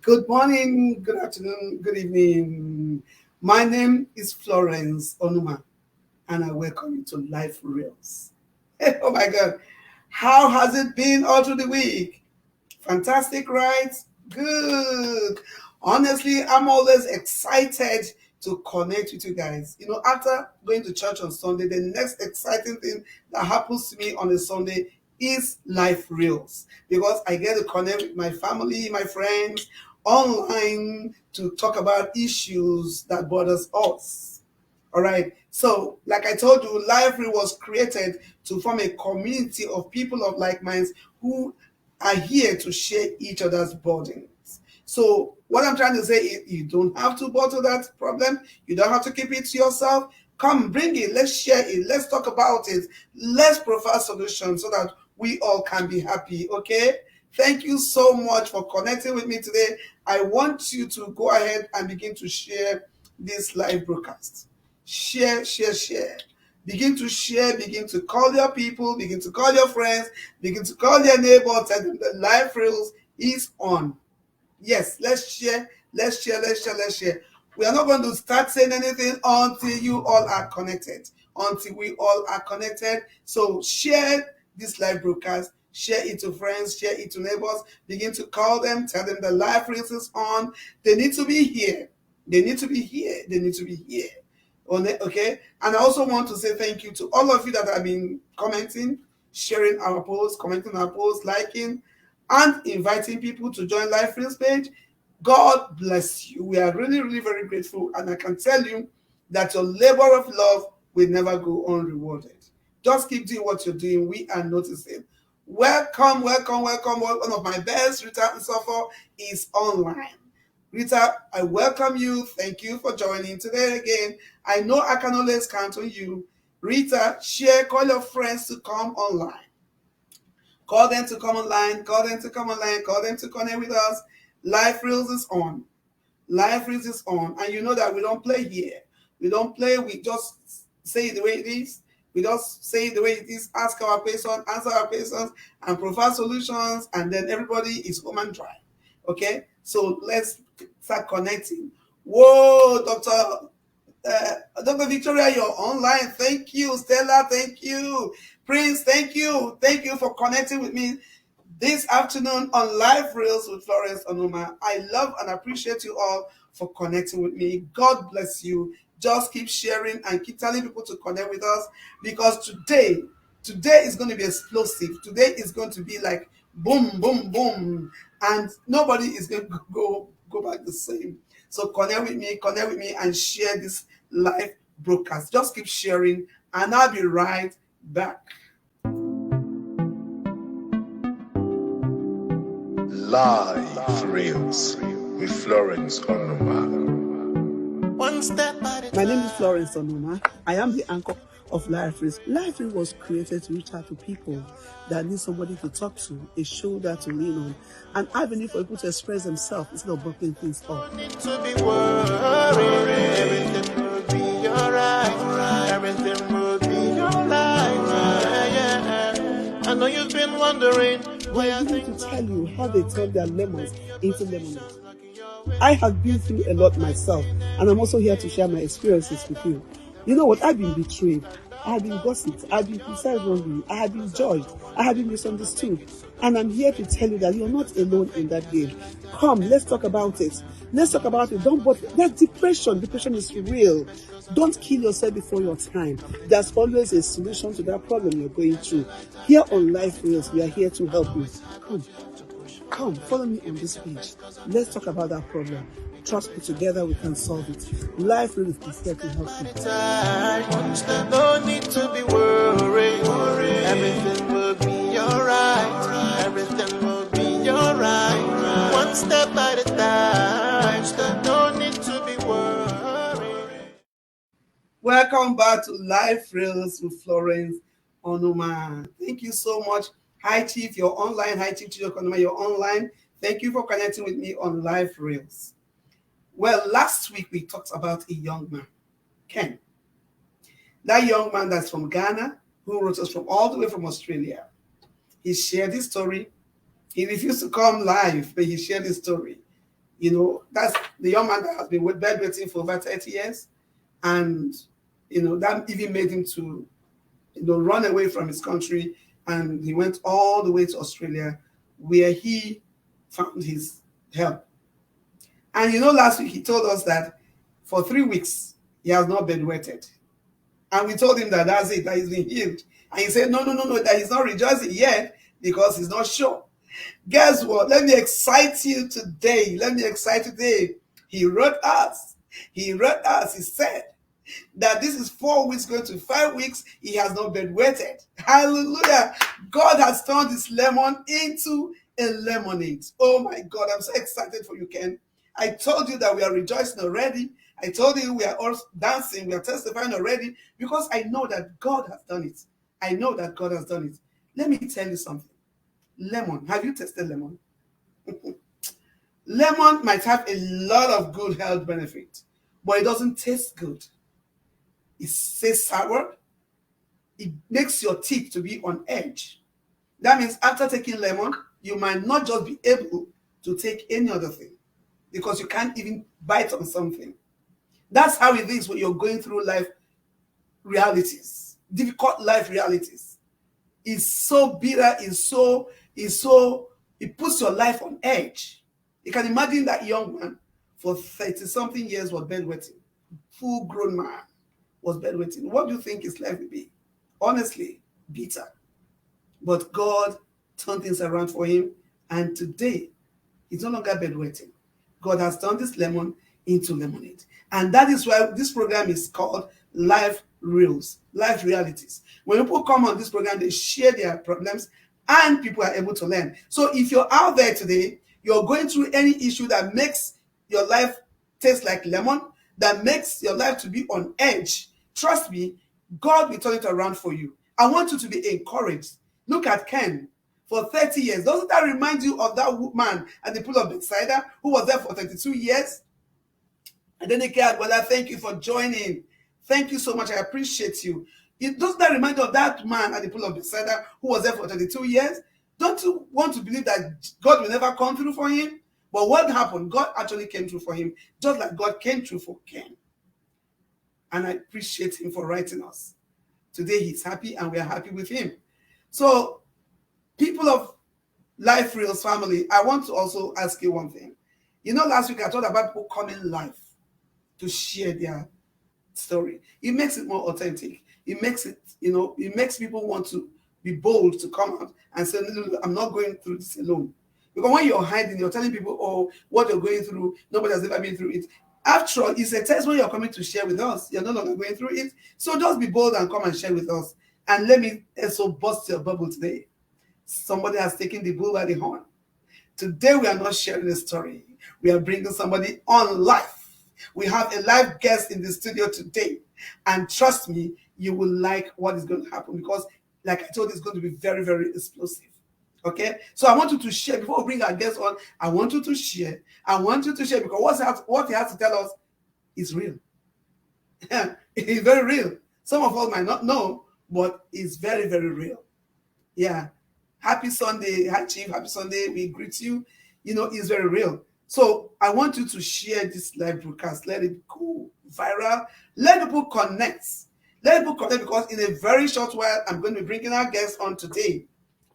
Good morning, good afternoon, good evening. My name is Florence Onuma, and I welcome you to Life Reels. Oh my God, how has it been all through the week? Fantastic, right? Good. Honestly, I'm always excited to connect with you guys. After going to church on Sunday, the next exciting thing that happens to me on a Sunday is Life Reels because I get to connect with my family, my friends online to talk about issues that bothers us. All right. So, like I told you, Life Reel was created to form a community of people of like minds who are here to share each other's burdens. So, what I'm trying to say is you don't have to bottle that problem. You don't have to keep it to yourself. Come, bring it. Let's share it. Let's talk about it. Let's provide solutions so that we all can be happy. Okay? Thank you so much for connecting with me today. I want you to go ahead and begin to share this live broadcast. Share, share, share. Begin to share, begin to call your people, begin to call your friends, begin to call your neighbors, tell them the Life Reels is on. Yes, let's share, let's share, let's share, let's share. We are not going to start saying anything until you all are connected, until we all are connected. So share this live broadcast, share it to friends, share it to neighbors, begin to call them, tell them the Life Reels is on. They need to be here. They need to be here. They need to be here. Okay, and I also want to say thank you to all of you that have been commenting, sharing our posts, commenting our posts, liking, and inviting people to join Life Reels page. God bless you. We are really, really very grateful, and I can tell you that your labor of love will never go unrewarded. Just keep doing what you're doing. We are noticing. Welcome, welcome, welcome. One of my best Rita and Suffer is online. Rita, I welcome you. Thank you for joining today again. I know I can always count on you. Rita, share, call your friends to come online. Call them to come online, call them to come online, call them to connect with us. Life Reels is on. Life Reels is on. And you know that we don't play here. We don't play, we just say it the way it is. We just say it the way it is, ask our questions, answer our questions, and provide solutions, and then everybody is home and dry. Okay? So let's start connecting. Whoa, Dr. Victoria, you're online. Thank you. Stella, thank you. Prince, thank you. Thank you for connecting with me this afternoon on Live Reels with Florence Onuma. I love and appreciate you all for connecting with me. God bless you. Just keep sharing and keep telling people to connect with us because today is going to be explosive. Today is going to be like boom, boom, boom, and nobody is going to go back the same. So connect with me, and share this live broadcast. Just keep sharing, and I'll be right back. Live Reels with Florence Onuma. My name is Florence Onuma. I am the anchor of Life Reels. Life Reels was created to reach out to people that need somebody to talk to, a shoulder to lean on, an avenue for people to express themselves instead of blocking things up. Need to be worried. Everything will be alright. Everything will be alright. Yeah. I know you've been wondering why I need to tell you how they turn their lemons into lemonade. I have been through a lot myself, and I'm also here to share my experiences with you. You know what? I've been betrayed. I have been gossiped. I have been criticized wrongly. I have been judged. I have been misunderstood. And I'm here to tell you that you're not alone in that game. Come, let's talk about it. Let's talk about it. Don't bother. That's depression. Depression is real. Don't kill yourself before your time. There's always a solution to that problem you're going through. Here on Life Reels, we are here to help you. Come, follow me on this page. Let's talk about that problem. Trust me, together we can solve it. Life really is here to help you. No need to be worried. Everything will be alright. Everything will be alright. One step at a time. No need to be worried. Welcome back to Life Reels with Florence Onuma. Thank you so much. Hi Chief, you're online. Hi Chief Onuma, you're online. Thank you for connecting with me on Life Reels. Well, last week we talked about a young man, Ken. That young man that's from Ghana, who wrote us from all the way from Australia. He shared his story. He refused to come live, but he shared his story. That's the young man that has been with bedwetting for over 30 years. And, that even made him to, run away from his country. And he went all the way to Australia, where he found his help. And, last week he told us that for 3 weeks, he has not bedwetted. And we told him that that's it, that he's been healed. And he said, no, that he's not rejoicing yet because he's not sure. Guess what? Let me excite you today. He wrote us. He said that this is 4 weeks going to 5 weeks. He has not bedwetted. Hallelujah. God has turned this lemon into a lemonade. Oh my God, I'm so excited for you, Ken. I told you that we are rejoicing already. I told you we are all dancing, we are testifying already, because I know that God has done it. Let me tell you something. Lemon, have you tested lemon? Lemon might have a lot of good health benefits, but it doesn't taste good. It tastes sour. It makes your teeth to be on edge. That means after taking lemon, you might not just be able to take any other thing because you can't even bite on something. That's how it is when you're going through life realities, difficult life realities. It's so bitter, it puts your life on edge. You can imagine that young man for 30-something years was bedwetting. Full-grown man was bedwetting. What do you think his life will be? Honestly, bitter. But God turned things around for him, and today, he's no longer bedwetting. God has turned this lemon into lemonade. And that is why this program is called Life Reels, Life Realities. When people come on this program, they share their problems and people are able to learn. So if you're out there today, you're going through any issue that makes your life taste like lemon, that makes your life to be on edge, trust me, God will turn it around for you. I want you to be encouraged. Look at Ken. For 30 years. Doesn't that remind you of that man at the pool of Bethsaida who was there for 32 years? And then brother, thank you for joining. Thank you so much. I appreciate you. Doesn't that remind you of that man at the pool of Bethsaida who was there for 32 years? Don't you want to believe that God will never come through for him? But what happened? God actually came through for him, just like God came through for Ken. And I appreciate him for writing us. Today he's happy and we are happy with him. So, people of Life Reels family, I want to also ask you one thing. Last week I talked about people coming live to share their story. It makes it more authentic. It makes it, it makes people want to be bold to come out and say, no, I'm not going through this alone. Because when you're hiding, you're telling people, oh, what you're going through, nobody has ever been through it. After all, it's a test when you're coming to share with us. You're no longer going through it. So just be bold and come and share with us. And let me also bust your bubble today. Somebody has taken the bull by the horn. Today we are not sharing a story. We are bringing somebody on live. We have a live guest in the studio today. And trust me, you will like what is going to happen because, like I told you, it's going to be very, very explosive. Okay? So I want you to share. Before we bring our guest on, I want you to share. I want you to share because what he has to tell us is real. It's very real. Some of us might not know, but it's very, very real. Yeah. Happy Sunday. Hi, Chief. Happy Sunday. We greet you. It's very real. So I want you to share this live broadcast. Let it go viral. Let people connect. Because in a very short while, I'm going to be bringing our guest on today.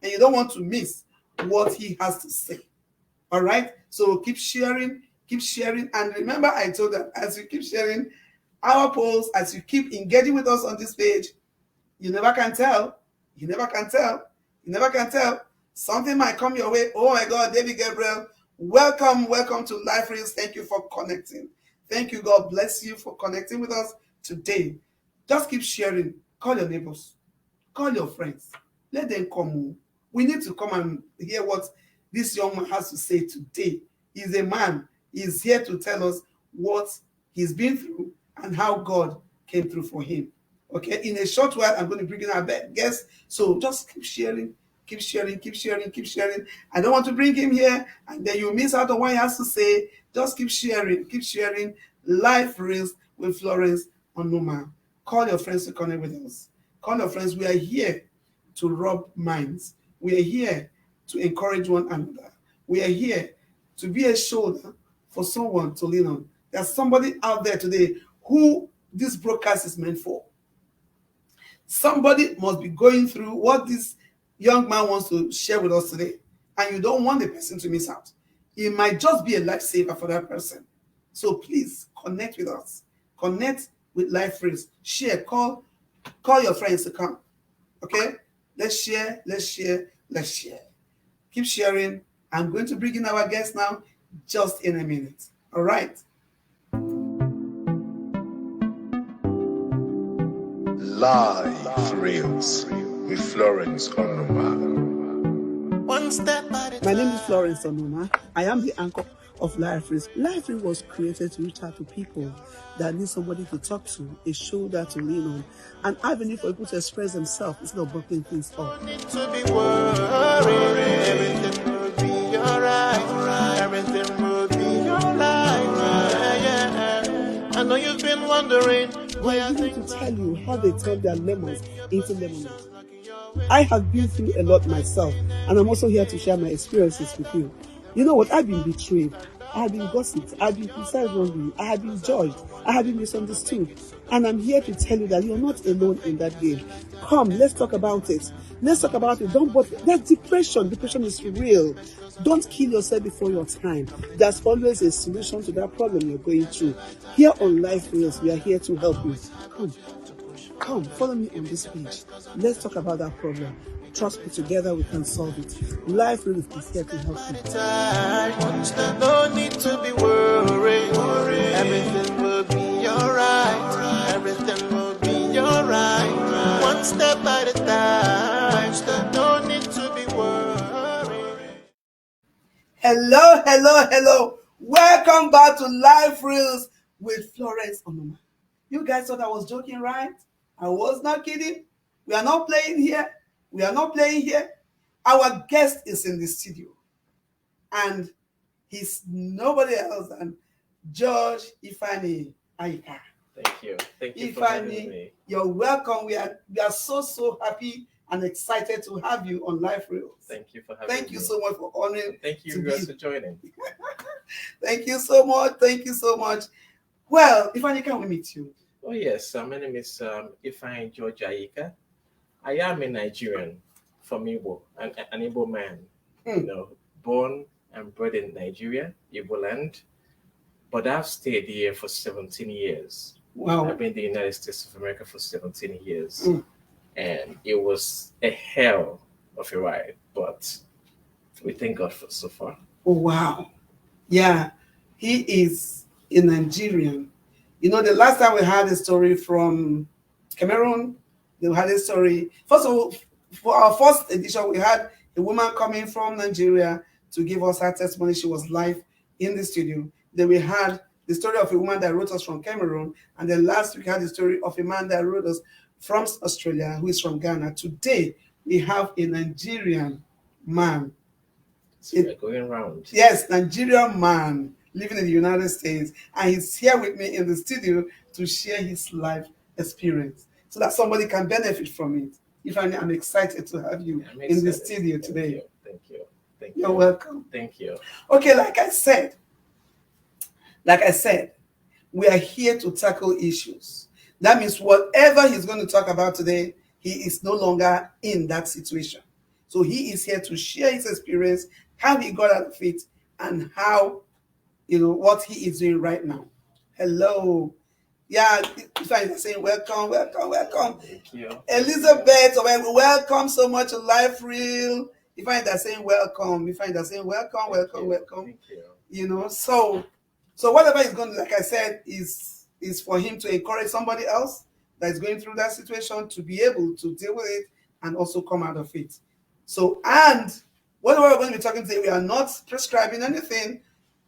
And you don't want to miss what he has to say. All right? So keep sharing. And remember, I told them, as you keep sharing our polls, as you keep engaging with us on this page, you never can tell. Something might come your way. Oh my God, David Gabriel, welcome to Life Reels. Thank you for connecting. Thank you. God bless you for connecting with us today. Just keep sharing. Call your neighbors. Call your friends. Let them come. We need to come and hear what this young man has to say today. He's a man. He's here to tell us what he's been through and how God came through for him. Okay, in a short while, I'm going to bring in our guest. So just keep sharing. I don't want to bring him here and then you miss out on what he has to say. Just keep sharing. Life Reels with Florence Onuma. Call your friends to connect with us. Call your friends. We are here to rub minds. We are here to encourage one another. We are here to be a shoulder for someone to lean on. There's somebody out there today who this broadcast is meant for. Somebody must be going through what this young man wants to share with us today, and you don't want the person to miss out. It might just be a lifesaver for that person. So please connect with us. Connect with Life Race. Share, call your friends to come. Okay? Let's share, let's share, let's share. Keep sharing. I'm going to bring in our guest now just in a minute. All right. Life Reels with Florence Onoma. One step at a My name is time. Florence Onuma. I am the anchor of Life Race. Life Race was created to reach out to people that need somebody to talk to, a shoulder to lean on, an avenue for people to express themselves instead of blocking things up. Don't need to be worried. Everything will be alright. Everything will be alright. Yeah. I know you've been wondering why I I'm here think to tell you how they turn their lemons into lemonade. I have been through a lot myself, and I'm also here to share my experiences with you. You know what? I've been betrayed. I have been gossiped. I've been criticized wrongly. I have been judged. I have been misunderstood. And I'm here to tell you that you're not alone in that game. Come, let's talk about it. Let's talk about it. Don't bother. There's depression. Depression is real. Don't kill yourself before your time. There's always a solution to that problem you're going through. Here on Life Wheels, we are here to help you. Come, follow me on this page. Let's talk about that problem. Trust me, together we can solve it. Life Wheels is here to help you. no need to be worried. Everything will be alright. Everything will be alright. One step at a time. No need to be worried. Hello, hello, hello. Welcome back to Life Reels with Florence Onoma. You guys thought I was joking, right? I was not kidding. We are not playing here. We are not playing here. Our guest is in the studio, and he's nobody else than George Ifeanyi Ayika. Thank you. Thank you for having Ifeanyi, me. you're welcome. We are so happy and excited to have you on Life Reels. Thank you for having me. Thank you so much for honoring. And thank to you be- guys for joining. Thank you so much. Thank you so much. Well, Ifeanyi, can we meet you? Oh yes, my name is Ifeanyi George Ayika. I am a Nigerian from Igbo, an Igbo man. Hmm. You know, born and bred in Nigeria, Igbo land, but I've stayed here for 17 years. Wow. I've been in the United States of America for 17 years, Mm. and it was a hell of a ride, but we thank God for so far. Oh, wow. Yeah, he is a Nigerian. You know, the last time we had a story from Cameroon, they had a story. First of all, for our first edition, we had a woman coming from Nigeria to give us her testimony. She was live in the studio. Then we had the story of a woman that wrote us from Cameroon. And then last week, we had the story of a man that wrote us from Australia, who is from Ghana. Today, we have a Nigerian man. So we're going round. Yes, Nigerian man living in the United States, and he's here with me in the studio to share his life experience so that somebody can benefit from it. I'm excited to have you I'm in the excited. studio Thank today. you. Thank you. Thank you. You're welcome. Thank you. Okay, like I said, we are here to tackle issues. That means whatever he's going to talk about today, he is no longer in that situation. So he is here to share his experience, how he got out of it, and how, what he is doing right now. Hello. Yeah, Ifeanyi is saying welcome. Thank you. Elizabeth, welcome so much to Life Reel. Ifeanyi is saying welcome. Ifeanyi is saying welcome. Thank you. So whatever he's going to, like I said, is for him to encourage somebody else that is going through that situation to be able to deal with it and also come out of it. So, and whatever we're going to be talking today, we are not prescribing anything.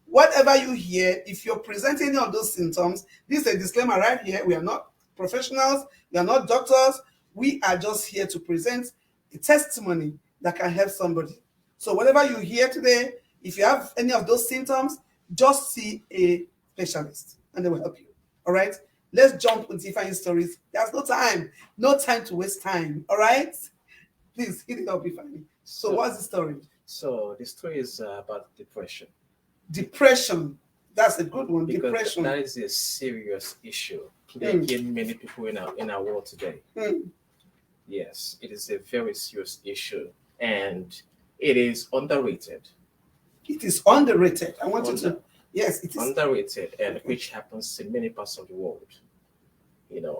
Whatever you hear, if you're presenting any of those symptoms, this is a disclaimer right here. We are not professionals. We are not doctors. We are just here to present a testimony that can help somebody. So whatever you hear today, if you have any of those symptoms, just see a specialist and they will help you. All right? Let's jump into Ifeanyi's stories. There's no time to waste time. All right? Please hit it up, Ifeanyi. So what's the story? So the story is about depression. Depression. That's a good one. because Depression. that is a serious issue plaguing many people in our world today. Hmm. Yes, it is a very serious issue, and it is underrated. It is underrated. I want you Under, to. Yes, it is. underrated, and which happens in many parts of the world.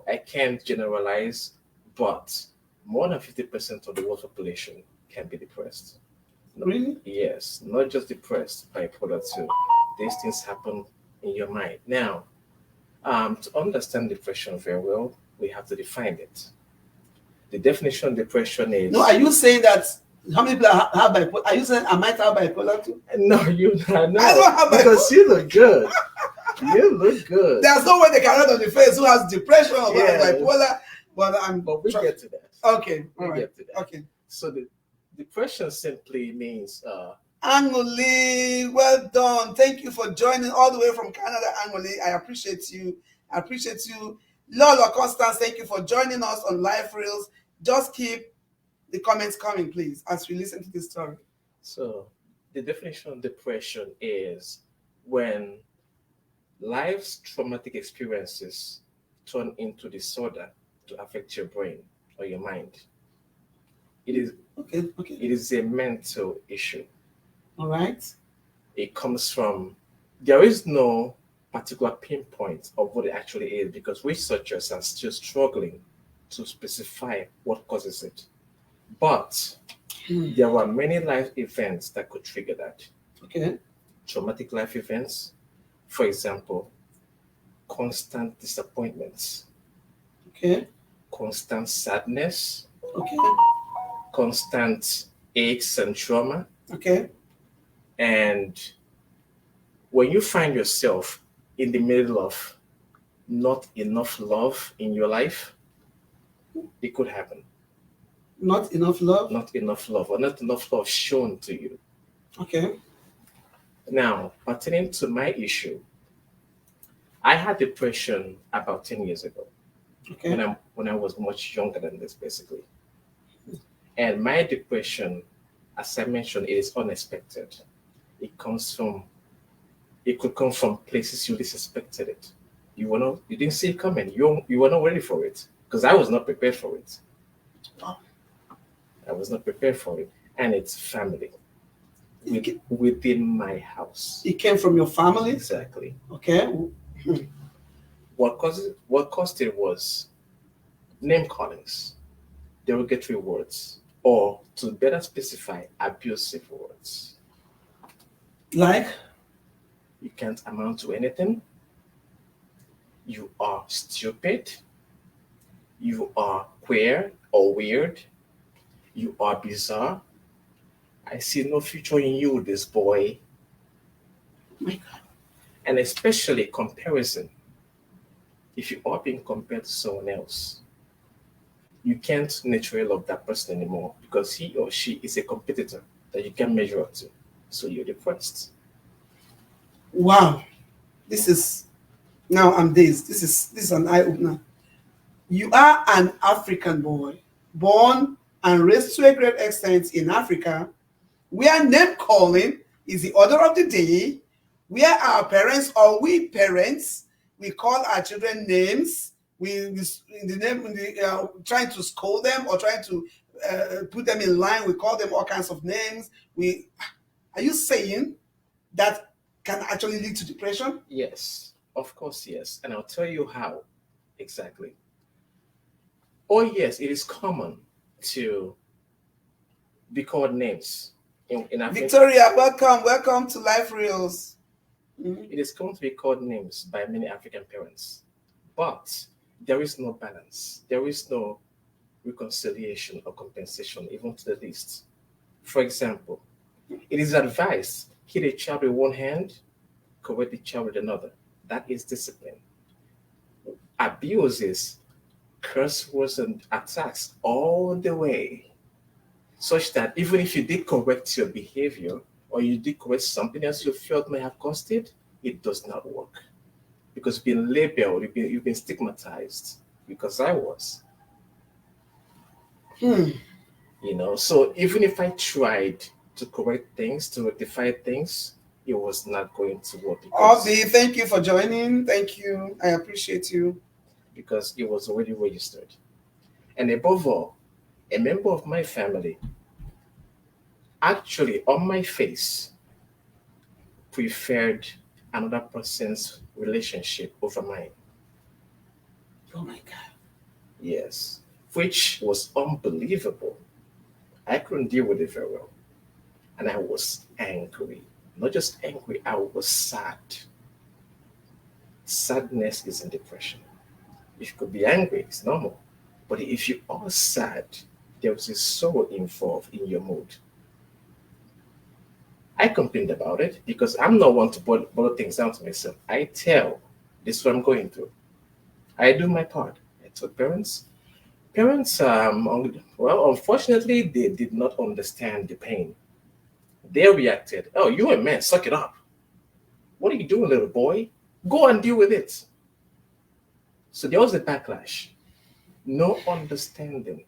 I can't generalize, but more than 50% of the world population can be depressed. No, Really? yes, not just depressed, bipolar too. These things happen in your mind. Now, to understand depression very well, we have to define it. The definition of depression No, is are you saying that how many people have bipolar? Are you saying I might have bipolar too? no, you not I know don't have because bipolar. you look good. You look good. There's no way they can write on the face who has depression or who has Yes. bipolar. But But we get to that. Okay, all We right. get to that. Okay. So the depression simply means Angoli, well done. Thank you for joining all the way from Canada, Angoli. I appreciate you. I appreciate you. Lola Constance, thank you for joining us on Life Reels. Just keep the comments coming, please, as we listen to this story. so the definition of depression is when life's traumatic experiences turn into disorder to affect your brain or your mind. It is Okay. it is a mental issue. All right. It comes from there is no particular pinpoint of what it actually is because researchers are still struggling to specify what causes it. But there are many life events that could trigger that. Okay. Traumatic life events, for example, constant disappointments, Okay. constant sadness, Okay. constant aches and trauma. Okay. And when you find yourself in the middle of not enough love in your life, it could happen. Not enough love. Not enough love, or not enough love shown to you. Okay. Now, pertaining to my issue, I had depression about 10 years ago Okay. when I was much younger than this, basically. And my depression, as I mentioned, it is unexpected. It comes from, it could come from places you least expected it. You didn't see it coming. You were not ready for it because I was not prepared for it. Oh. I was not prepared for it, and it's family within my house. It came from your family. Exactly. Okay. What caused it was name callings, derogatory words, or to better specify, abusive words. Like. You can't amount to anything. You are stupid. You are queer or weird. You are bizarre. I see no future in you, this boy. My God. And especially comparison. If you are being compared to someone else, you can't naturally love that person anymore because he or she is a competitor that you can measure up to. So you're depressed. Wow. This is now I'm dazed. This is an eye opener. You are an African boy, born and raised to a great extent in Africa, where name calling is the order of the day, where our parents or we parents, we call our children names. We trying to scold them or trying to put them in line. We call them all kinds of names. Are you saying that can actually lead to depression? Yes, of course, yes. And I'll tell you how exactly. Oh, yes, it is common to be called names. In Africa, Victoria, welcome to Life Reels. it is common to be called names by many African parents. But there is no balance. There is no reconciliation or compensation, even to the least. For example, it is advised hit a child with one hand, correct the child with another. That is discipline. Abuse is curse words and attacks all the way, such that even if you did correct your behavior or you did correct something else you felt may have caused it, it does not work because you've been labeled, you've been stigmatized. Because I was, so even if I tried to correct things, to rectify things, it was not going to work Obi, thank you for joining. Thank you. I appreciate you. because it was already registered. And above all, a member of my family actually on my face preferred another person's relationship over mine. Oh my God. Yes, which was unbelievable. I couldn't deal with it very well. And I was angry. Not just angry, I was sad. Sadness is in depression. If you could be angry, it's normal. But if you are sad, there was a sorrow involved in your mood. I complained about it because I'm not one to bother things down to myself. I tell this is what I'm going through. I do my part. I told parents. Parents, well, unfortunately, they did not understand the pain. They reacted, "Oh, you're a man, suck it up. What are you doing, little boy? Go and deal with it." So there was a backlash, no understanding.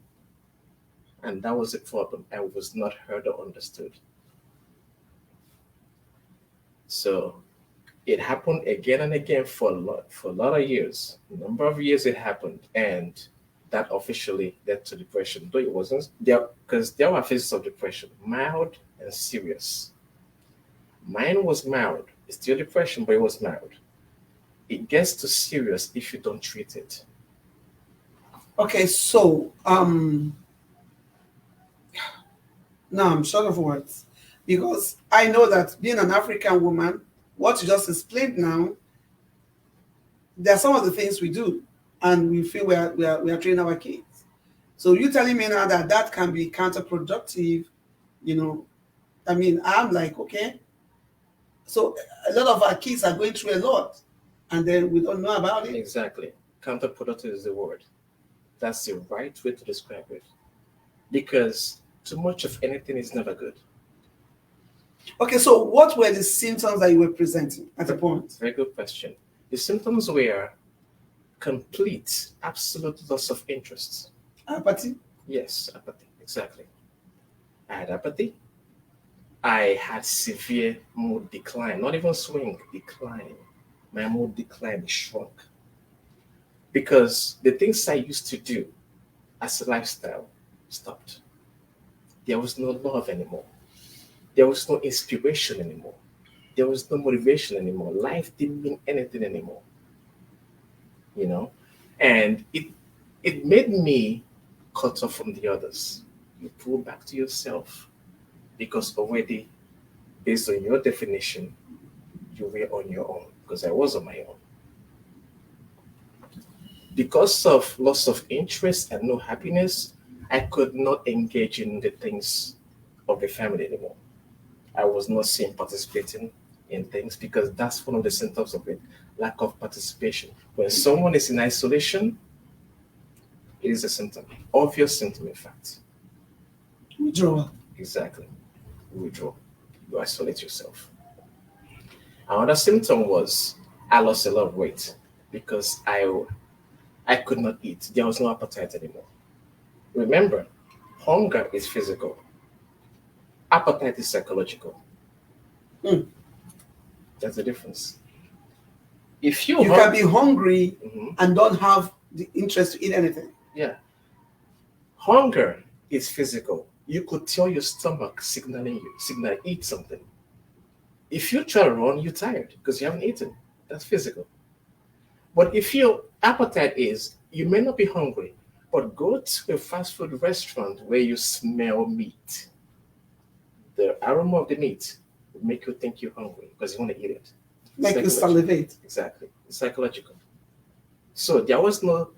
And that was the problem. I was not heard or understood. So it happened again and again for a lot of years. A number of years it happened. And that officially led to depression. Though it wasn't there because there were phases of depression, mild and serious. Mine was mild. It's still depression, but it was mild. It gets too serious if you don't treat it. Okay, so now I'm short of words because I know that being an African woman, what you just explained now, there are some of the things we do, and we feel we are training our kids. So you telling me now that that can be counterproductive, you know? I mean, I'm like, okay. So a lot of our kids are going through a lot, and then we don't know about it. Exactly. Counterproductive is the word. That's the right way to describe it. Because too much of anything is never good. Okay, so what were the symptoms that you were presenting at the point? Very good question. The symptoms were complete, absolute loss of interest. Apathy? Yes, apathy. Exactly. I had apathy. I had severe mood decline, not even swing, decline. My mood decline shrunk because the things I used to do as a lifestyle stopped. There was no love anymore. There was no inspiration anymore. There was no motivation anymore. Life didn't mean anything anymore, you know? And it made me cut off from the others. You pull back to yourself because already, based on your definition, you were on your own because I was on my own. Because of loss of interest and no happiness, I could not engage in the things of the family anymore. I was not seen participating in things because that's one of the symptoms of it, lack of participation. When someone is in isolation, it is a symptom, obvious symptom, in fact. Withdrawal. Exactly. You withdraw, you isolate yourself. Another symptom was I lost a lot of weight because I could not eat. There was no appetite anymore. Remember, hunger is physical, appetite is psychological. Hmm. That's the difference. If You can be hungry Mhm. and don't have the interest to eat anything. Yeah, hunger is physical. You could tell your stomach signaling you, signal eat something. If you try to run, you're tired because you haven't eaten. That's physical. But if your appetite is, you may not be hungry, but go to a fast food restaurant where you smell meat. The aroma of the meat will make you think you're hungry because you want to eat it. Make you Psychological. salivate. Exactly. It's psychological. So there was no,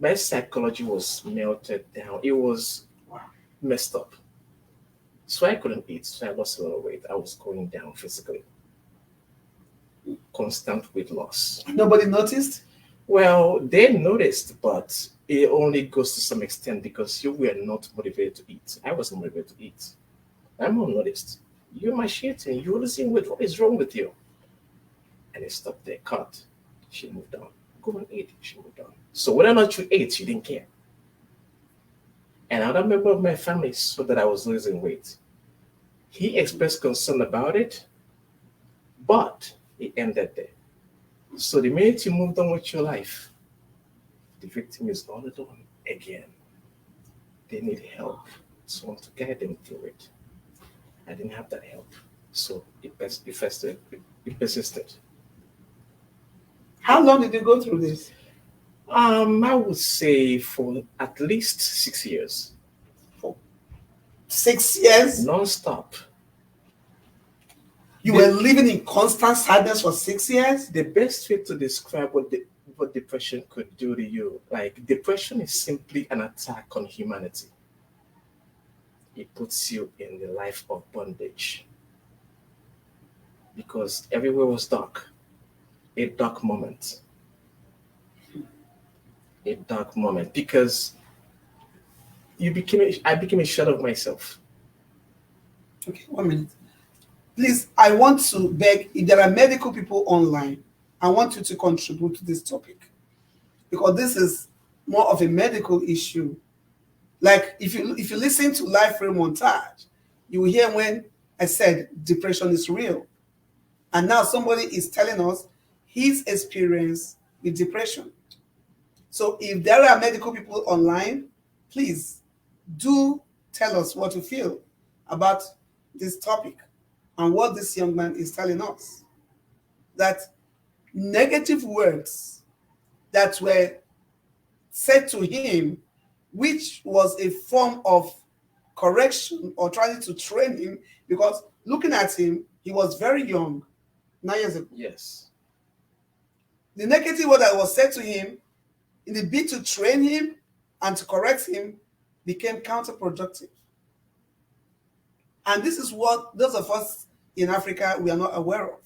my psychology was melted down. It was messed up. So I couldn't eat. So I lost a lot of weight. I was going down physically. Constant weight loss. Nobody noticed? Well, they noticed, but it only goes to some extent because you were not motivated to eat. I wasn't motivated to eat. My mom noticed. You're macheting. You're losing weight. What is wrong with you? And it stopped there. Cut. She moved on. Go and eat. She moved on. So whether or not you ate, she didn't care. And another member of my family saw that I was losing weight. He expressed concern about it, But it ended there. So the minute you moved on with your life, the victim is all alone again. They need help, someone to guide them through it. I didn't have that help, so it persisted. How long did you go through this? I would say for at least 6 years, For 6 years? non-stop. You were living in constant sadness for 6 years? The best way to describe what depression could do to you, like depression is simply an attack on humanity. It puts you in the life of bondage because everywhere was dark. A dark moment. A dark moment because I became a shadow of myself. Okay, 1 minute. Please, I want to beg, if there are medical people online, I want you to contribute to this topic because this is more of a medical issue. Like if you listen to Life Real Montage, you will hear when I said depression is real. And now somebody is telling us his experience with depression. So if there are medical people online, please do tell us what you feel about this topic and what this young man is telling us. That negative words that were said to him, which was a form of correction or trying to train him, because looking at him, he was very young, 9 years ago. Yes. The negative word that was said to him in the bid to train him and to correct him became counterproductive. And this is what those of us in Africa, we are not aware of.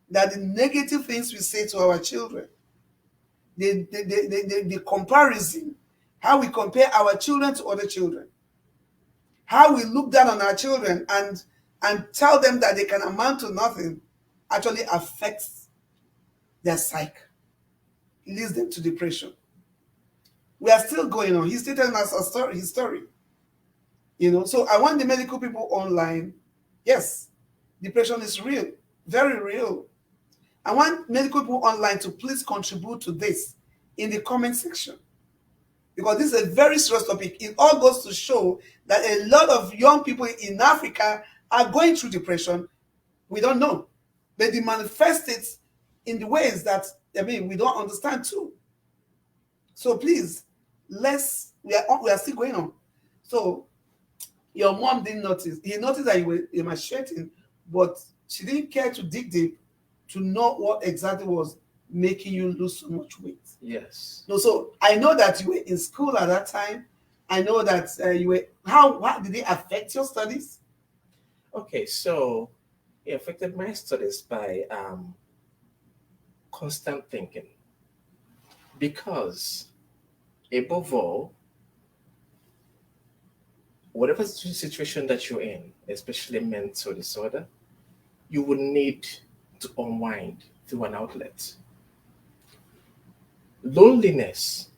That the negative things we say to our children, the comparison, how we compare our children to other children, how we look down on our children and tell them that they can amount to nothing, actually affects their psyche, leads them to depression. We are still going on. He's still telling us his story. So I want the medical people online. Yes, depression is real, very real. I want medical people online to please contribute to this in the comment section because this is a very serious topic. It all goes to show that a lot of young people in Africa are going through depression. We don't know, but they manifest it in the ways that we don't understand too. So please, we are still going on. So your mom didn't notice. He noticed that you were macheting, but she didn't care to dig deep to know what exactly was making you lose so much weight. Yes. No, so I know that you were in school at that time. I know that you were. How did it affect your studies? Okay, so it affected my studies by constant thinking. Because above all, whatever situation that you're in, especially mental disorder, you would need to unwind through an outlet. Loneliness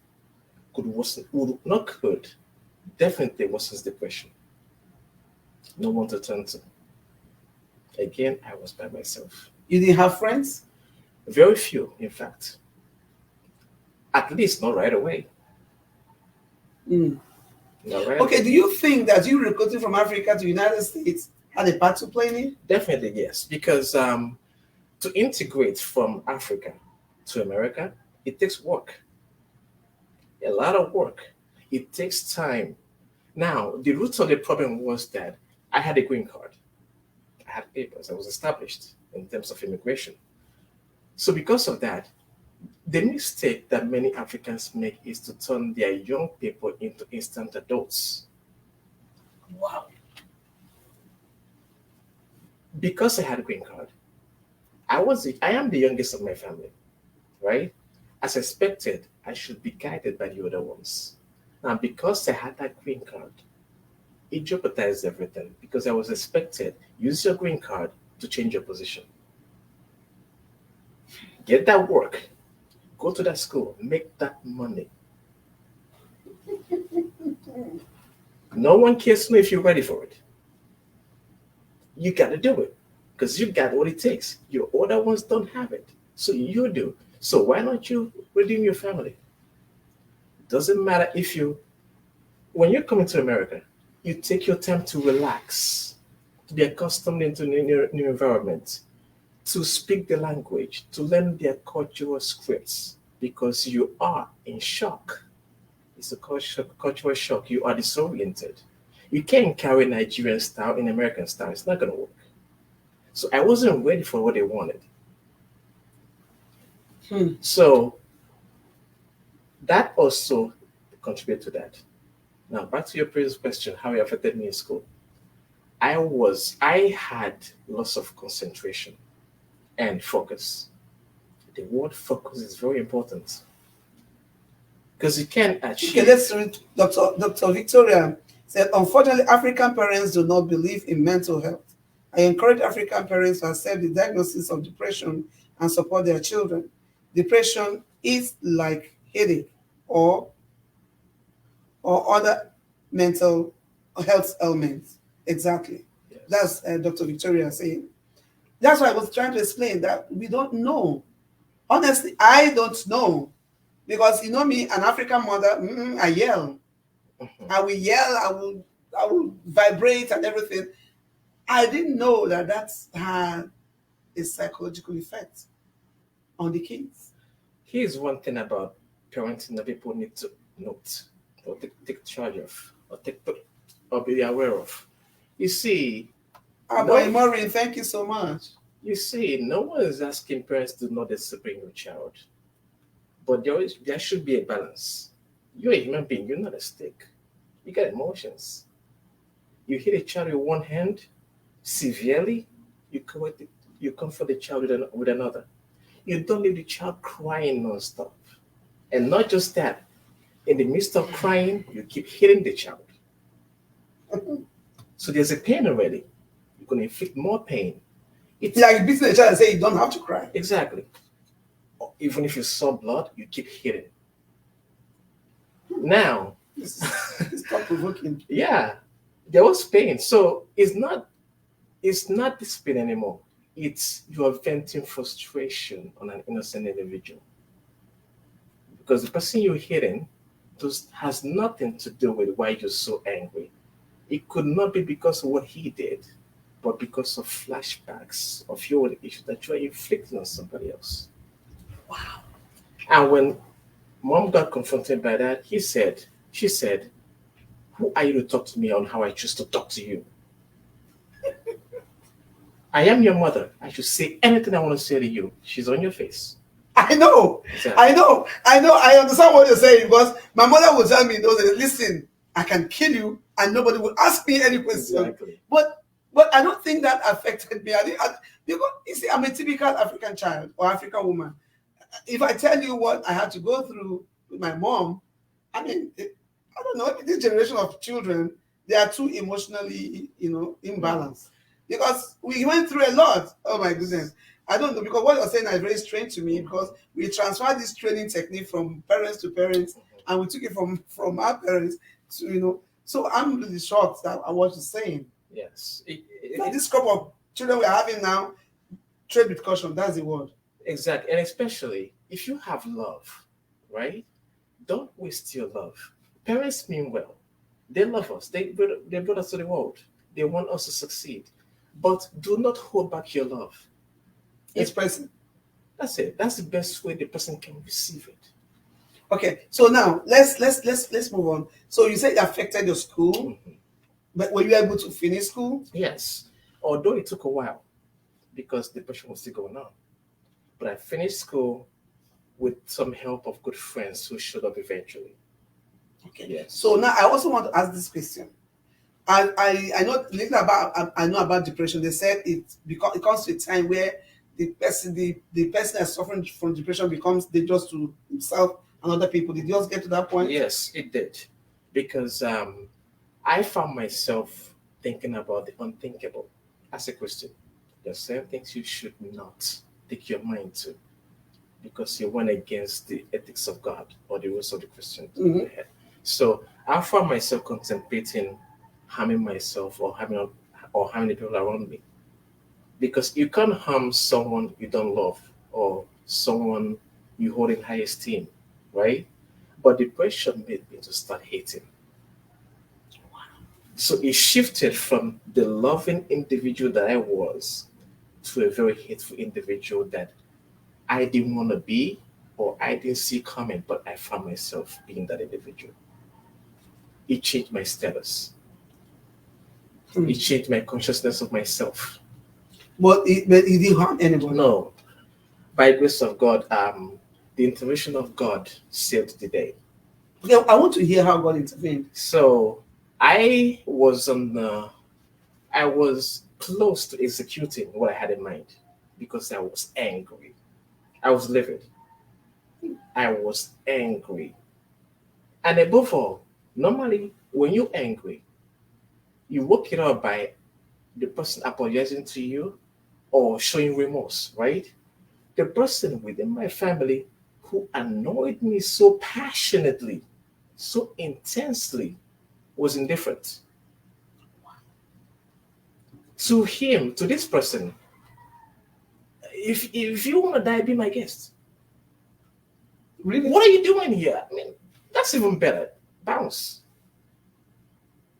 definitely worsens depression. No one to turn to. Again, I was by myself. You didn't have friends? Very few, in fact. At least not right away. Mm. Not right Okay, away. do you think that you recruiting from Africa to the United States had a part to play in it? Definitely yes, because to integrate from Africa to America, it takes work. A lot of work. It takes time. Now, the root of the problem was that I had a green card. I had papers. I was established in terms of immigration. So because of that, the mistake that many Africans make is to turn their young people into instant adults. Wow. Because I had a green card, I am the youngest of my family, right? As expected, I should be guided by the other ones. Now, because I had that green card, it jeopardized everything because I was expected, use your green card to change your position. Get that work, go to that school, make that money. No one cares to know if you're ready for it. You got to do it. because you got what it takes. Your other ones don't have it. So you do. So why don't you redeem your family? Doesn't matter if when you're coming to America, you take your time to relax, to be accustomed into new environment, to speak the language, to learn their cultural scripts, because you are in shock. It's a cultural shock. You are disoriented. You can't carry Nigerian style in American style. It's not going to work. So I wasn't ready for what they wanted. So that also contributed to that. Now back to your previous question, how it affected me in school. I had loss of concentration and focus. The word focus is very important because you can achieve. Okay, let's read. Dr. Victoria said, unfortunately, African parents do not believe in mental health. I encourage African parents to accept the diagnosis of depression and support their children. Depression is like headache or other mental health ailments. Exactly. Yes. That's Dr. Victoria saying. That's why I was trying to explain that we don't know. Honestly, I don't know. Because you know me, an African mother, I yell. I will yell, I will vibrate and everything. I didn't know that that's had a psychological effect on the kids. Here's one thing about parenting that people need to note or take charge of or be aware of. You see, Boy, Maureen, thank you so much. You see, no one is asking parents to not discipline your child, but there should be a balance. You're a human being. You're not a stick. You got emotions. You hit a child with one hand severely. You comfort the child with another. You don't leave the child crying nonstop, and not just that. In the midst of crying, you keep hitting the child. So there's a pain already. You're going to inflict more pain. It's like beating a child and say you don't have to cry. Exactly. Even if you saw blood, you keep hitting. Now, It's not provoking. yeah, there was pain. So it's not this pain anymore. It's you are venting frustration on an innocent individual. Because the person you're hitting has nothing to do with why you're so angry. It could not be because of what he did, but because of flashbacks of your issue that you are inflicting on somebody else. Wow. And when mom got confronted by that, she said, who are you to talk to me on how I choose to talk to you? I am your mother. I should say anything I want to say to you. She's on your face. I know. Exactly. I know. I understand what you're saying because my mother would tell me those days, listen, I can kill you and nobody will ask me any question. Exactly. But I don't think that affected me. Because you see, I'm a typical African child or African woman. If I tell you what I had to go through with my mom, I mean, I don't know, this generation of children, they are too emotionally, imbalanced. Because we went through a lot. Oh my goodness. I don't know, because what you're saying is very strange to me because we transferred this training technique from parents to parents and we took it from our parents to, so I'm really shocked at what you're saying. Yes. Like this crop of children we're having now, tread with caution, that's the word. Exactly. And especially if you have love, right? Don't waste your love. Parents mean well. They love us. They brought us to the world. They want us to succeed. But do not hold back your love. Express it. That's it. That's the best way the person can receive it. Okay, so now let's move on. So you said it affected your school, Mm-hmm. but were you able to finish school? Yes. Although it took a while because the depression was still going on. But I finished school with some help of good friends who showed up eventually. Okay. Yes. So now I also want to ask this question. I know little about I know about depression. They said it comes to a time where the person that's suffering from depression becomes dangerous to himself and other people. Did you just get to that point? Yes, it did. Because I found myself thinking about the unthinkable as a Christian. There are certain things you should not take your mind to because you went against the ethics of God or the rules of the Christian. Mm-hmm. So I found myself contemplating harming myself or harming the people around me. because you can't harm someone you don't love or someone you hold in high esteem, right? But depression made me to start hating. So it shifted from the loving individual that I was to a very hateful individual that I didn't want to be or I didn't see coming, but I found myself being that individual. It changed my status. Hmm. It changed my consciousness of myself. But it didn't harm anybody. No, by grace of God, the intervention of God saved the day. Okay, I want to hear how God intervened. So I was on the, I was close to executing what I had in mind because I was angry. I was livid. I was angry. And above all, normally when you're angry, you work it out by the person apologizing to you or showing remorse, right? The person within my family who annoyed me so passionately, so intensely, was indifferent. To him, to this person, if you want to die, be my guest. Really? What are you doing here? I mean, that's even better. Bounce.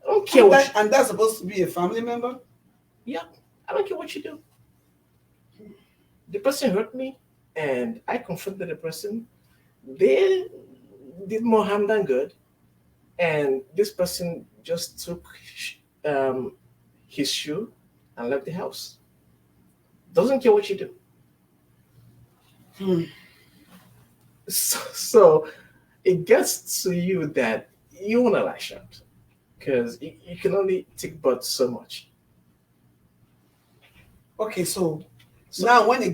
I don't care what. And that's supposed to be a family member? Yeah, I don't care what you do. The person hurt me, and I confronted the person. They did more harm than good, and this person just took um, his shoe and left the house. Doesn't care what you do. Hmm. So it gets to you that you want to lash out because you can only take but so much. Okay, so So now when it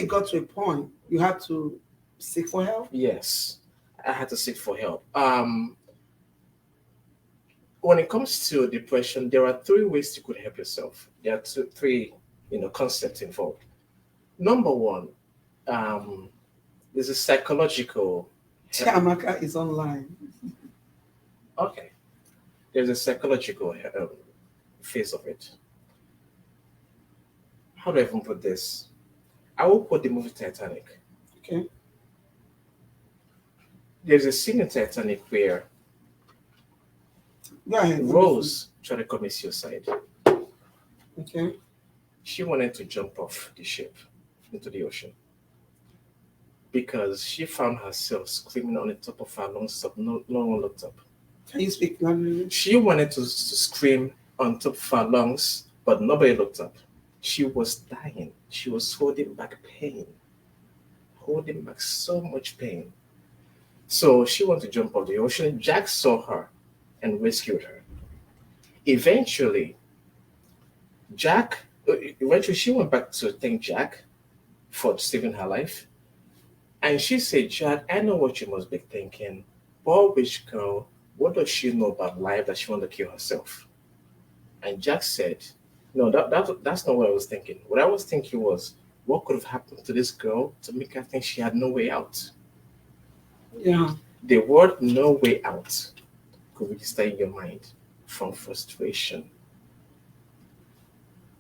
got to a point, you had to seek for help. yes, I had to seek for help. When it comes to depression, there are three ways you could help yourself. There are three, concepts involved. Number one, um, there's a psychological. Chiamaka is online. Okay, there's a psychological phase of it. How do I even put this? I will quote the movie Titanic. Okay. There's a scene in Titanic where Go ahead. Rose tried to commit suicide. Okay. She wanted to jump off the ship into the ocean because she found herself screaming on the top of her lungs, so no one looked up. Can you speak language? She wanted to scream on top of her lungs, but nobody looked up. She was dying. She was holding back pain, holding back so much pain. So she wanted to jump off the ocean. Jack saw her and rescued her. Eventually, she went back to thank Jack for saving her life. And she said, Jack, I know what you must be thinking. Poor witch girl, what does she know about life that she wanted to kill herself? And Jack said, no, that's not what I was thinking. What I was thinking was, what could have happened to this girl to make her think she had no way out? Yeah. The word no way out could register in your mind from frustration.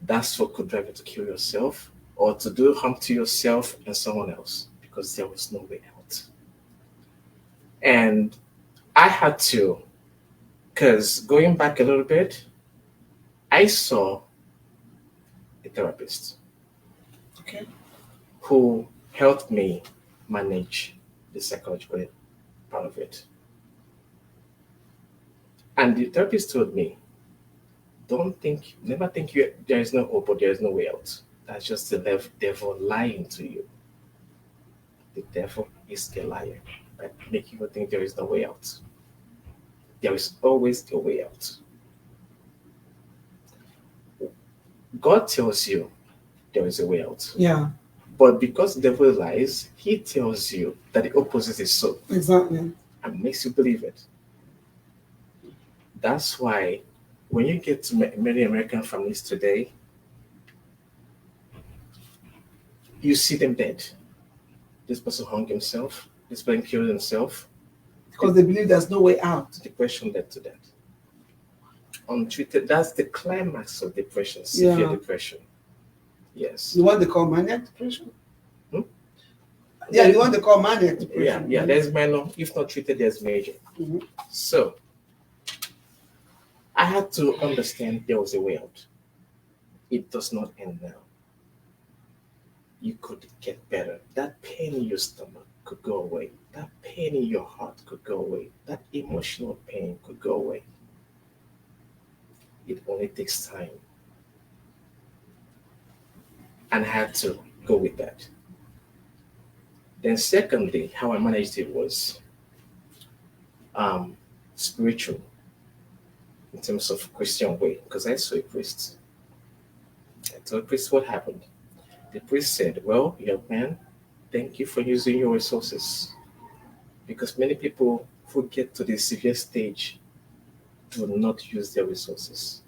That's what could drive you to kill yourself or to do harm to yourself and someone else because there was no way out. And I had to, because going back a little bit, I saw a therapist Okay. who helped me manage the psychological part of it. And the therapist told me, never think there is no hope or there is no way out. That's just the devil lying to you. The devil is a liar by making you think there is no way out. There is always a way out. God tells you there is a way out. Yeah. But because the devil lies, he tells you that the opposite is so Exactly. and makes you believe it. That's why when you get to many American families today, you see them dead. This person hung himself, this person killed himself. Because they believe there's no way out. Depression led to that. Untreated, that's the climax of depression, severe Yeah. depression. Yes. The one they call maniac depression. Hmm? Yeah, the one they call maniac depression. Yeah. There's minor. If not treated, there's major. Mhm. So I had to understand there was a way out. It does not end now. You could get better. That pain in your stomach could go away. That pain in your heart could go away. That emotional pain could go away. It only takes time. And I had to go with that. Then, secondly, how I managed it was um, spiritual in terms of Christian way, because I saw a priest. I told the priest what happened. The priest said, "Well, young man, thank you for using your resources, because many people who get to the severe stage do not use their resources."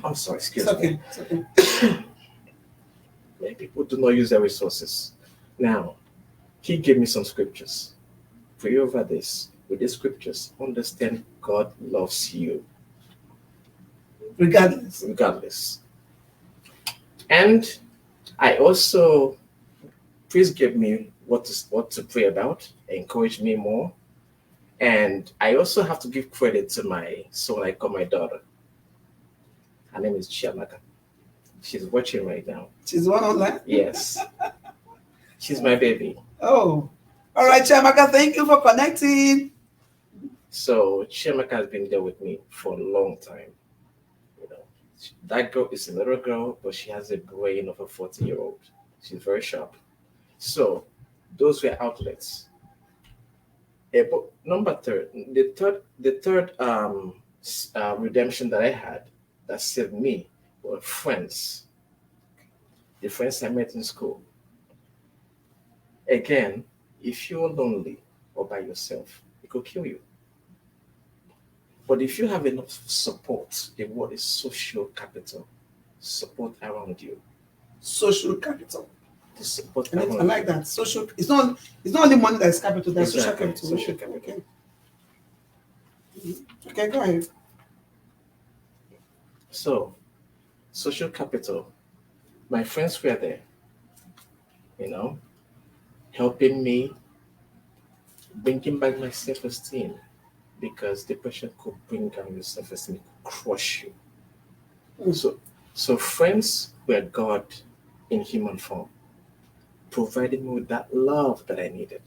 I'm sorry, excuse It's me. okay. It's okay. Many people do not use their resources. Now, he gave me some scriptures. Pray over this. With these scriptures, understand God loves you Regardless. regardless. And I also, priest gave me what to pray about, encourage me more. And I also have to give credit to my son, I call my daughter. Her name is Chiamaka. She's watching right now. She's the one online. Yes. She's my baby. Oh. All right, Chiamaka, thank you for connecting. So Chiamaka has been there with me for a long time. You know, that girl is a little girl, but she has a brain of a 40-year-old. She's very sharp. So those were outlets. But the third redemption that I had that saved me were friends. The friends I met in school. Again, if you're lonely or by yourself, it could kill you. But if you have enough support, the word is social capital, support around you. Social capital. The support I around like you. that. Social. It's not only money that is capital. That's Exactly. social capital. Social capital. Okay. Okay, go ahead. So, social capital. My friends were there, you know, helping me, bringing back my self-esteem, because depression could bring down your self-esteem, it could crush you. Mm. So friends were God in human form, providing me with that love that I needed.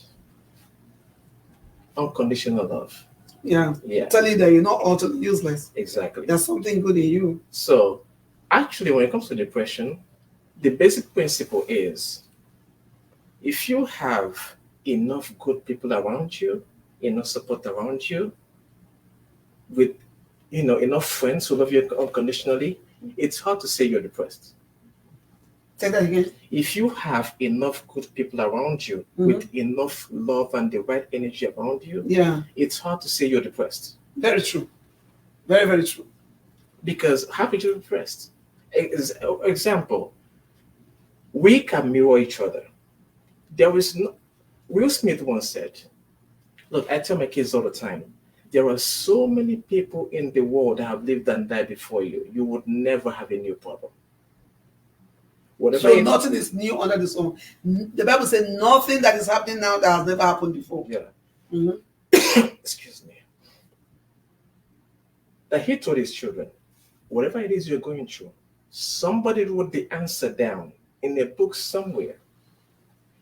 Unconditional love. Yeah. Yeah, Tell you that you're not utterly useless. exactly. There's something good in you. So actually, when it comes to depression, the basic principle is if you have enough good people around you, enough support around you, with enough friends who love you unconditionally, it's hard to say you're depressed. Say that again. If you have enough good people around you with enough love and the right energy around you, Yeah. it's hard to say you're depressed. Very true. Very, very true. Because how could you be depressed? Example, we can mirror each other. There is no. Will Smith once said, "Look, I tell my kids all the time, there are so many people in the world that have lived and died before you. You would never have a new problem. Whatever So it- nothing is new under the sun. The Bible says nothing that is happening now that has never happened before. Yeah. Mhm. Excuse me. That he told his children, whatever it is you're going through, somebody wrote the answer down in a book somewhere.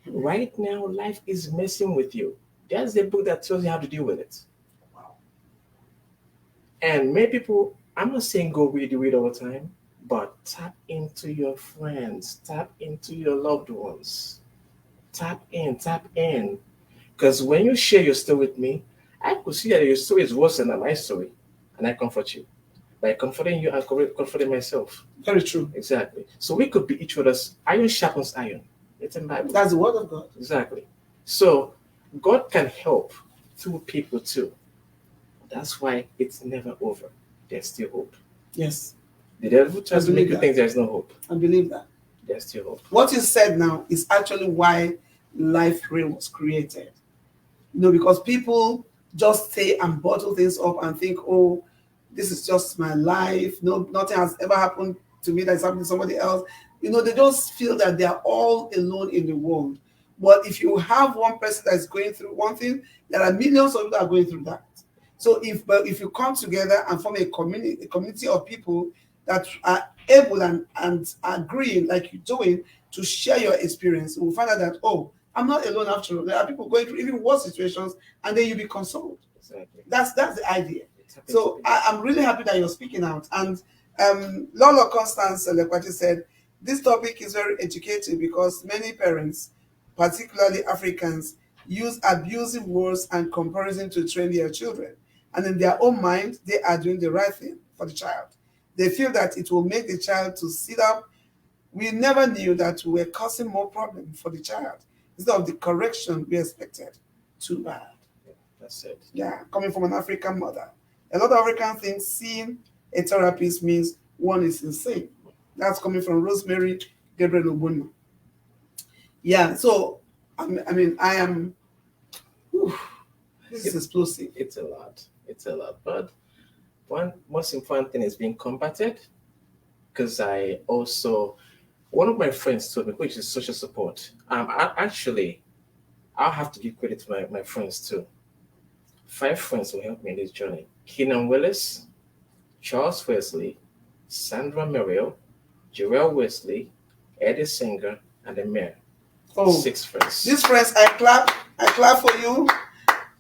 Right now, life is messing with you. There's a book that tells you how to deal with it. Wow. And many people, I'm not saying go read all the time, but tap into your friends, tap into your loved ones. Tap in. Because when you share your story with me, I could see that your story is worse than my story. And I comfort you. By comforting you, I'm comforting myself. Very true. Exactly. So we could be each other's iron sharpens iron. It's in the Bible. That's the word of God. Exactly. So God can help through people too. That's why it's never over. There's still hope. Yes. The devil tries to make believe you that. think there's no hope. I believe that. There's still hope. What you said now is actually why Life Real was created. Because people just stay and bottle things up and think, oh, this is just my life. No, nothing has ever happened to me that's happening to somebody else. They just feel that they are all alone in the world. But if you have one person that's going through one thing, there are millions of people that are going through that. So if you come together and form a community of people that are able and agreeing like you're doing to share your experience, we'll find out that, oh, I'm not alone after all. There are people going through even worse situations, and then you'll be consoled. Exactly. That's the idea. It's happened So to me. I'm really happy that you're speaking out. And Lolo Constance Lekwati said, this topic is very educative because many parents, particularly Africans, use abusive words and comparison to train their children. And in their own mind, they are doing the right thing for the child. They feel that it will make the child to sit up. We never knew that we were causing more problems for the child instead of the correction we expected. Too bad. Yeah, that's it. Yeah, coming from an African mother. A lot of Africans think seeing a therapist means one is insane. That's coming from Rosemary Gabriel Obunna. Yeah, so I am. Whew, this is explosive. It's a lot. It's a lot. But one most important thing is being combated, because one of my friends told me, which is social support. I'll have to give credit to my friends too. 5 friends who helped me in this journey: Keenan Willis, Charles Wesley, Sandra Merrill, Jarrell Wesley, Eddie Singer, and the mayor. Oh, 6 friends. these friends, I clap for you.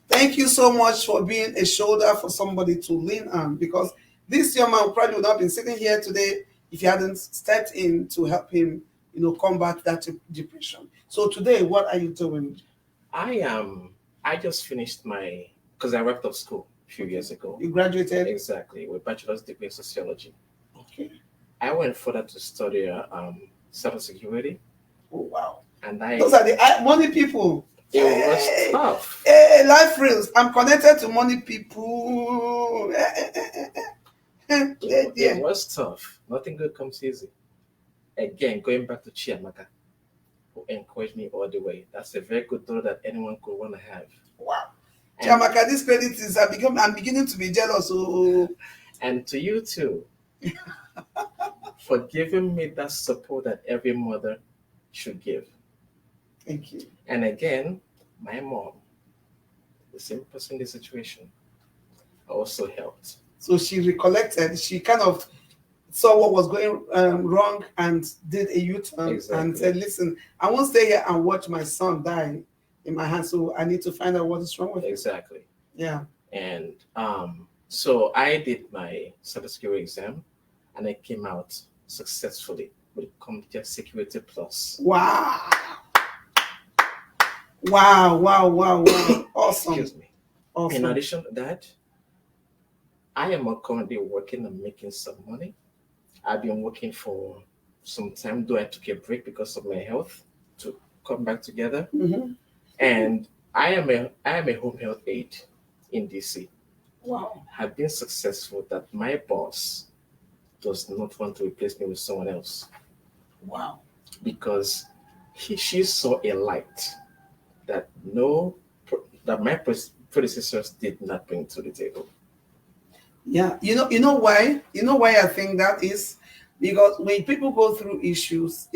Thank you so much for being a shoulder for somebody to lean on, because this young man probably would not have been sitting here today if you hadn't stepped in to help him, combat that depression. So today, what are you doing? I just finished because I wrapped up school a few years ago. You graduated? Exactly, with bachelor's degree in sociology. Okay. I went further to study cybersecurity, Oh, wow. and Those are the money people. it was Hey, tough. hey, life reels. I'm connected to money people. It was tough. Nothing good comes easy. Again, going back to Chiamaka, who encouraged me all the way. That's a very good daughter that anyone could want to have. Wow. And, Chiamaka, this credit is I'm beginning to be jealous. Oh. and to you too, for giving me that support that every mother should give. Thank you. And again, my mom, the same person in the situation, also helped. So she recollected. She kind of saw what was going wrong and did a U-turn and Exactly. said, "Listen, I won't stay here and watch my son die in my hands. So I need to find out what is wrong with him." Exactly. Yeah. And so I did my cybersecurity exam, and I came out successfully with Computer Security Plus. Wow. Wow. Wow. Wow. Wow. Awesome. Excuse me. In Awesome. addition to that, I am currently working on making some money. I've been working for some time, though I took a break because of my health to come back together. Mhm. And I am a home health aide in DC. Wow. Have been successful that my boss does not want to replace me with someone else, Wow. because she saw a light that that my predecessors did not bring to the table. Yeah. You know why? You know why I think that is? Because when people go through issues,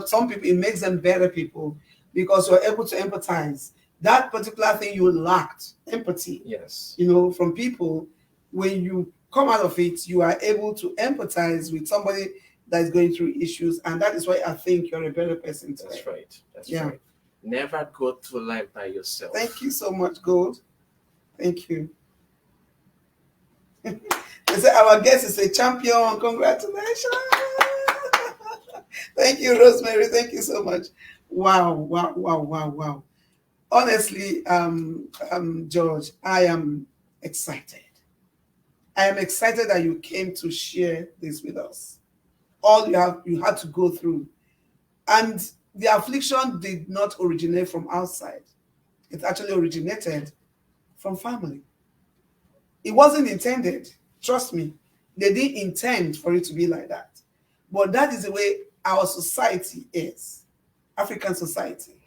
some people, it makes them better people because you're able to empathize. That particular thing you lacked, empathy, Yes, from people. When you come out of it, you are able to empathize with somebody that is going through issues, and that is why I think you're a better person today. that's right. That's Yeah. right. Never go through life by yourself. Thank you so much, Gold. Thank you. They say our guest is a champion. Congratulations. Thank you, Rosemary. Thank you so much. Wow, wow, wow, wow, wow. Honestly, George, I am excited. I am excited that you came to share this with us. All you had to go through. And the affliction did not originate from outside. It actually originated from family. It wasn't intended. Trust me. They didn't intend for it to be like that. But that is the way our society is. African society.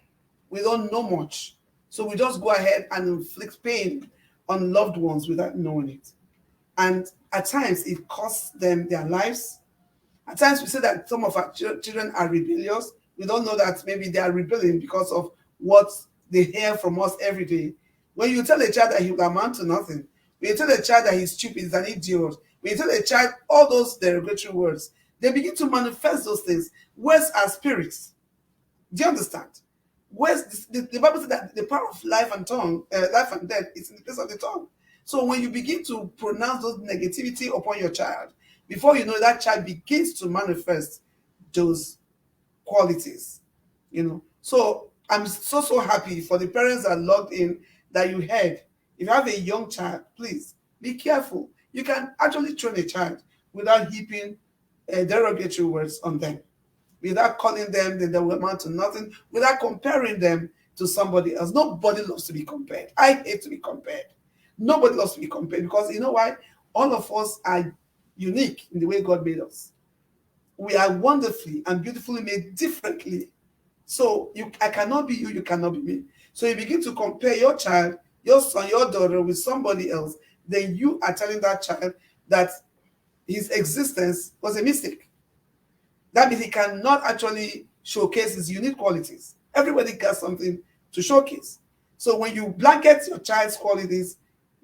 We don't know much. So we just go ahead and inflict pain on loved ones without knowing it. And at times it costs them their lives. At times we say that some of our children are rebellious. We don't know that maybe they are rebelling because of what they hear from us every day. When you tell a child that he will amount to nothing, when you tell a child that he's stupid, he's an idiot, when you tell a child all those derogatory words, they begin to manifest those things. Words are spirits. Do you understand? Words, the Bible says that the power of life and life and death is in the place of the tongue. So when you begin to pronounce those negativity upon your child, before you know, that child begins to manifest those qualities. So I'm so happy for the parents that logged in, that you heard. If you have a young child, please be careful. You can actually train a child without heaping derogatory words on them, without calling them that they will amount to nothing, without comparing them to somebody else. Nobody loves to be compared. I hate to be compared. Nobody loves to be compared, because you know why? All of us are unique in the way God made us. We are wonderfully and beautifully made differently. So I cannot be you, you cannot be me. So you begin to compare your child, your son, your daughter with somebody else, then you are telling that child that his existence was a mistake. That means he cannot actually showcase his unique qualities. Everybody got something to showcase. So when you blanket your child's qualities,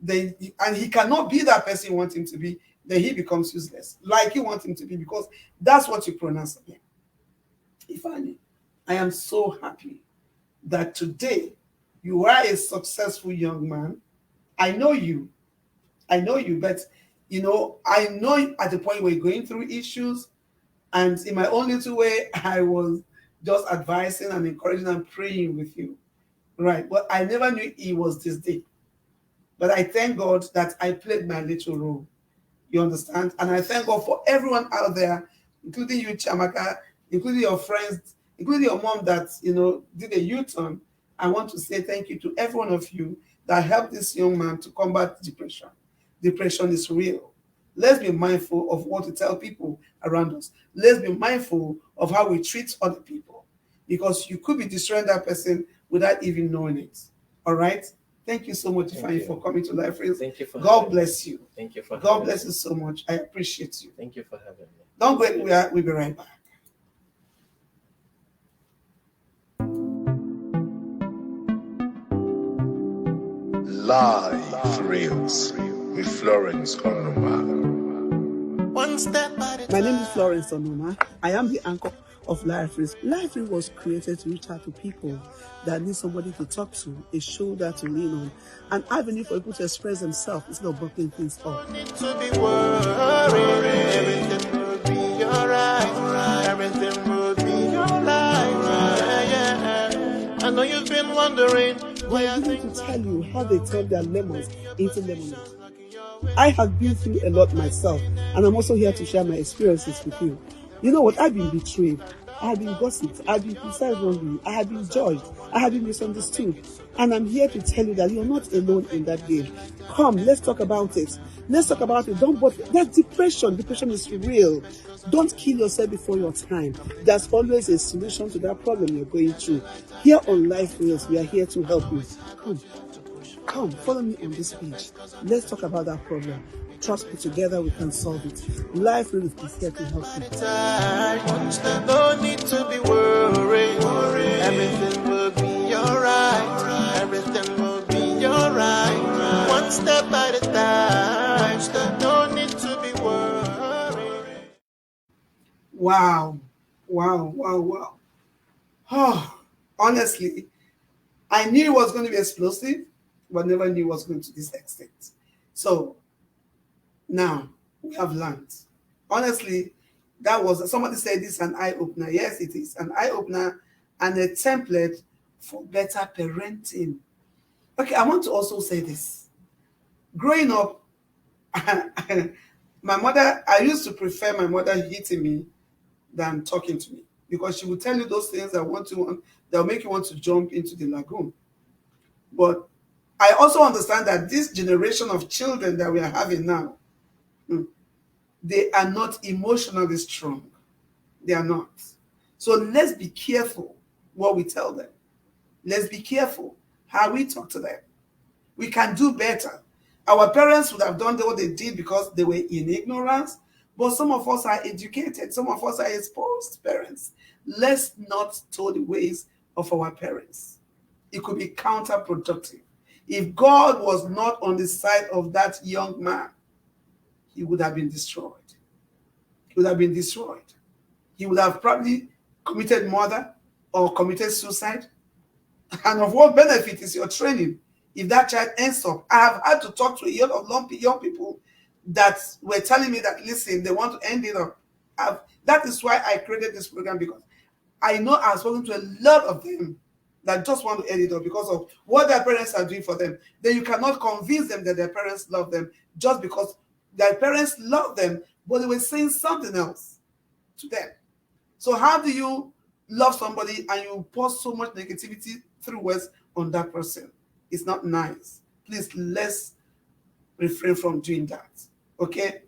and he cannot be that person you want him to be, then he becomes useless, like you want him to be, because that's what you pronounce on him. Ifeanyi, I am so happy that today you are a successful young man. I know you, but I know at the point where you're going through issues, and in my own little way, I was just advising and encouraging and praying with you, right? But I never knew it was this day. But I thank God that I played my little role. You understand? And I thank God for everyone out there, including you, Chamaka, including your friends, including your mom that, did a U-turn. I want to say thank you to every one of you that helped this young man to combat depression. Depression is real. Let's be mindful of what to tell people around us. Let's be mindful of how we treat other people, because you could be destroying that person without even knowing it. All right? Thank you so much, Ifeanyi, for coming to Life Reels. Thank you for God bless you. Thank you for God bless you so much. I appreciate you. Thank you for having me. Don't go. We'll be right back. Life Reels with Florence Onoma. One step at a My time. name is Florence Onoma. I am the anchor of Life Reels. Life Reels was created to reach out to people that need somebody to talk to, a shoulder to lean on, an avenue for people to express themselves instead of blocking things off. No need to be worried. Everything will be alright. Everything will be alright. Yeah. I know you've been wondering why I They're think going to tell you how they turn their lemons into lemonade. I have been through a lot myself, and I'm also here to share my experiences with you. You know what? I've been betrayed. I have been gossiped. I have been criticized wrongly. I have been judged. I have been misunderstood. And I'm here to tell you that you're not alone in that game. Come, let's talk about it. Let's talk about it. Don't bother. That's depression. Depression is real. Don't kill yourself before your time. There's always a solution to that problem you're going through. Here on Life Reels, we are here to help you. Come, follow me on this page. Let's talk about that problem. Trust me, together we can solve it. Life Reels is here to help you. no need to be worried. Everything will be alright. Everything will be alright. One step at a time. No need to be worried. Wow. Oh, honestly, I knew it was going to be explosive, but never knew it was going to this extent. So now we have learned. Honestly, that was, somebody said this is an eye-opener. Yes, it is an eye-opener and a template for better parenting. Okay, I want to also say this. Growing up, my mother, I used to prefer my mother hitting me than talking to me, because she would tell you those things that will make you want to jump into the lagoon. But I also understand that this generation of children that we are having now, they are not emotionally strong. They are not. So let's be careful what we tell them. Let's be careful how we talk to them. We can do better. Our parents would have done what they did because they were in ignorance, But some of us are educated, some of us are exposed parents. Let's not toll the ways of our parents. It could be counterproductive. If God was not on the side of that young man, he would have been destroyed. He would have been destroyed. He would have probably committed murder or committed suicide. And of what benefit is your training if that child ends up? I have had to talk to a lot of young people that were telling me that, listen, they want to end it up. That is why I created this program, because I know I've spoken to a lot of them that just want to end it up because of what their parents are doing for them. Then you cannot convince them that their parents love them just because their parents love them, but they were saying something else to them. So how do you love somebody and you pour so much negativity through words on that person? It's not nice. Please, let's refrain from doing that. Okay?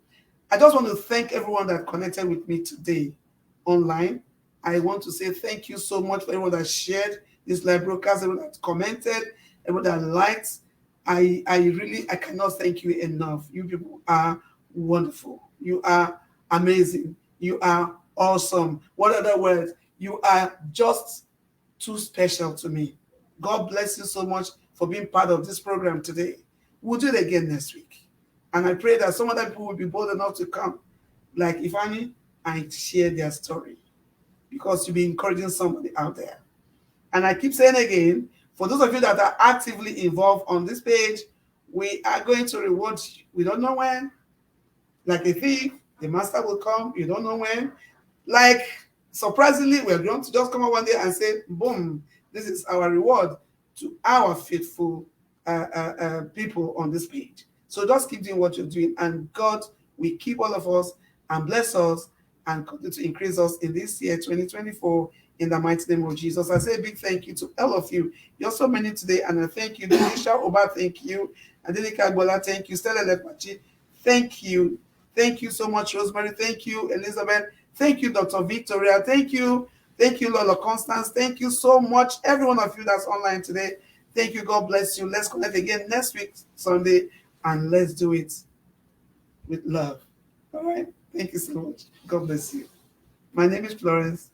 I just want to thank everyone that connected with me today online. I want to say thank you so much for everyone that shared this live broadcast, everyone that commented, everyone that liked. I cannot thank you enough. You people are wonderful. You are amazing. You are awesome. What other words? You are just too special to me. God bless you so much for being part of this program today. We'll do it again next week. And I pray that some other people will be bold enough to come, like Ifeanyi, and share their story, because you'll be encouraging somebody out there. And I keep saying again, for those of you that are actively involved on this page, we are going to reward you. We don't know when. Like a thief, the master will come. You don't know when. Like, surprisingly, we're going to just come out one day and say, boom, this is our reward to our faithful people on this page. So just keep doing what you're doing, and God will keep all of us and bless us and continue to increase us in this year, 2024, in the mighty name of Jesus. I say a big thank you to all of you. You're so many today, and I thank you. Denisha Oba, thank you. Adelika Agbola, thank you. Stella Lekwachi, thank you. Thank you so much, Rosemary. Thank you, Elizabeth. Thank you, Dr. Victoria. Thank you. Thank you, Lola Constance. Thank you so much, every one of you that's online today. Thank you. God bless you. Let's connect again next week, Sunday, and let's do it with love. All right? Thank you so much. God bless you. My name is Florence